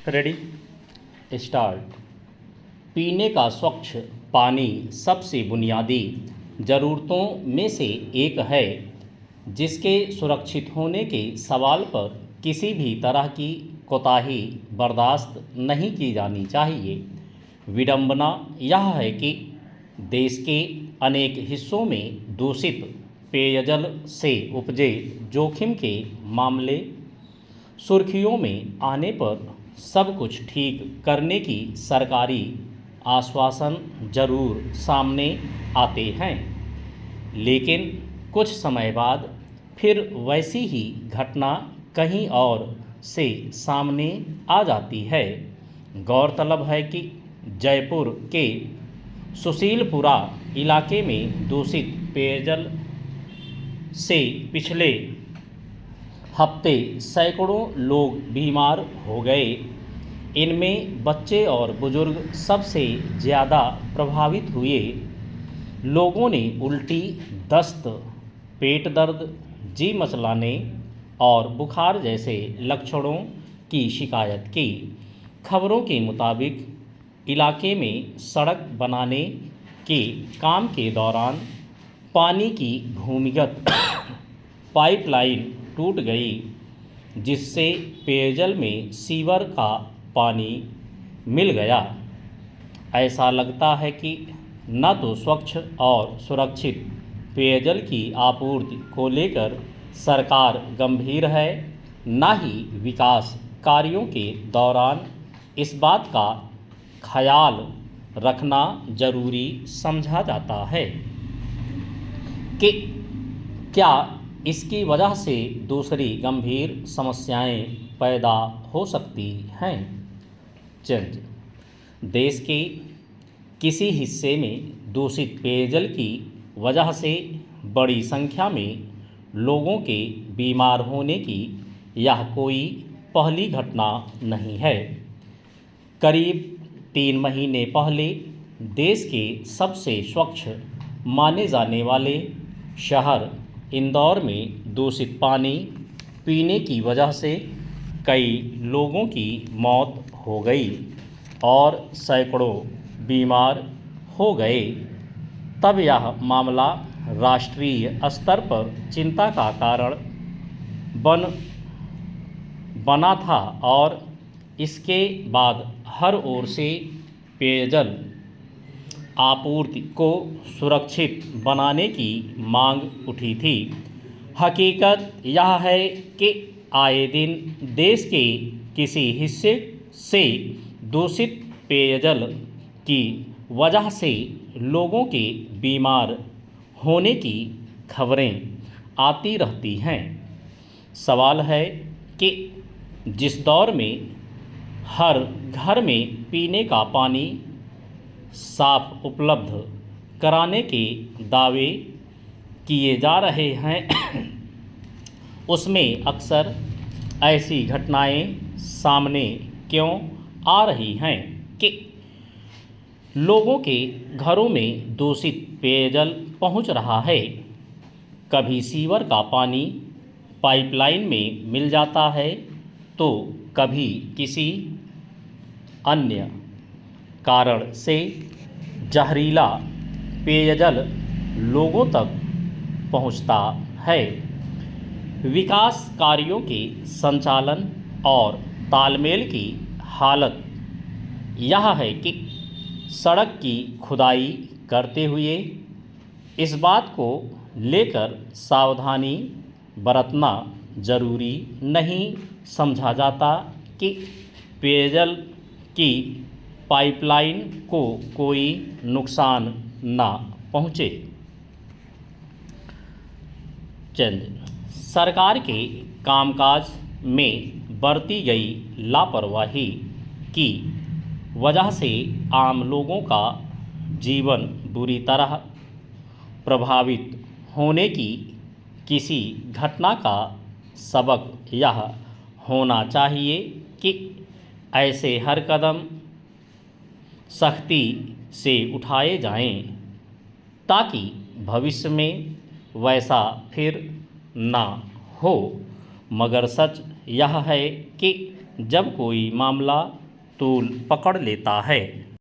Ready start. पीने का स्वच्छ पानी सबसे बुनियादी ज़रूरतों में से एक है, जिसके सुरक्षित होने के सवाल पर किसी भी तरह की कोताही बर्दाश्त नहीं की जानी चाहिए। विडंबना यह है कि देश के अनेक हिस्सों में दूषित पेयजल से उपजे जोखिम के मामले सुर्खियों में आने पर सब कुछ ठीक करने की सरकारी आश्वासन जरूर सामने आते हैं, लेकिन कुछ समय बाद फिर वैसी ही घटना कहीं और से सामने आ जाती है। गौरतलब है कि जयपुर के सुशीलपुरा इलाके में दूषित पेयजल से पिछले हफ्ते सैकड़ों लोग बीमार हो गए। इनमें बच्चे और बुजुर्ग सबसे ज़्यादा प्रभावित हुए। लोगों ने उल्टी, दस्त, पेट दर्द, जी मचलाने और बुखार जैसे लक्षणों की शिकायत की। खबरों के मुताबिक इलाके में सड़क बनाने के काम के दौरान पानी की भूमिगत पाइपलाइन टूट गई, जिससे पेयजल में सीवर का पानी मिल गया। ऐसा लगता है कि न तो स्वच्छ और सुरक्षित पेयजल की आपूर्ति को लेकर सरकार गंभीर है, न ही विकास कार्यों के दौरान इस बात का ख्याल रखना जरूरी समझा जाता है कि क्या इसकी वजह से दूसरी गंभीर समस्याएं पैदा हो सकती हैं। चंद देश के किसी हिस्से में दूषित पेयजल की वजह से बड़ी संख्या में लोगों के बीमार होने की यह कोई पहली घटना नहीं है। करीब 3 महीने पहले देश के सबसे स्वच्छ माने जाने वाले शहर इंदौर में दूषित पानी पीने की वजह से कई लोगों की मौत हो गई और सैकड़ों बीमार हो गए। तब यह मामला राष्ट्रीय स्तर पर चिंता का कारण बना था और इसके बाद हर ओर से पेयजल आपूर्ति को सुरक्षित बनाने की मांग उठी थी। हकीकत यह है कि आए दिन देश के किसी हिस्से से दूषित पेयजल की वजह से लोगों के बीमार होने की खबरें आती रहती हैं। सवाल है कि जिस दौर में हर घर में पीने का पानी साफ उपलब्ध कराने के दावे किए जा रहे हैं, उसमें अक्सर ऐसी घटनाएं सामने क्यों आ रही हैं कि लोगों के घरों में दूषित पेयजल पहुंच रहा है। कभी सीवर का पानी पाइपलाइन में मिल जाता है, तो कभी किसी अन्य कारण से जहरीला पेयजल लोगों तक पहुंचता है। विकास कार्यों के संचालन और तालमेल की हालत यह है कि सड़क की खुदाई करते हुए इस बात को लेकर सावधानी बरतना जरूरी नहीं समझा जाता कि पेयजल की पाइपलाइन को कोई नुकसान ना पहुँचे। चंद सरकार के कामकाज में बरती गई लापरवाही की वजह से आम लोगों का जीवन बुरी तरह प्रभावित होने की किसी घटना का सबक यह होना चाहिए कि ऐसे हर कदम सख्ती से उठाए जाएं, ताकि भविष्य में वैसा फिर ना हो। मगर सच यह है कि जब कोई मामला तूल पकड़ लेता है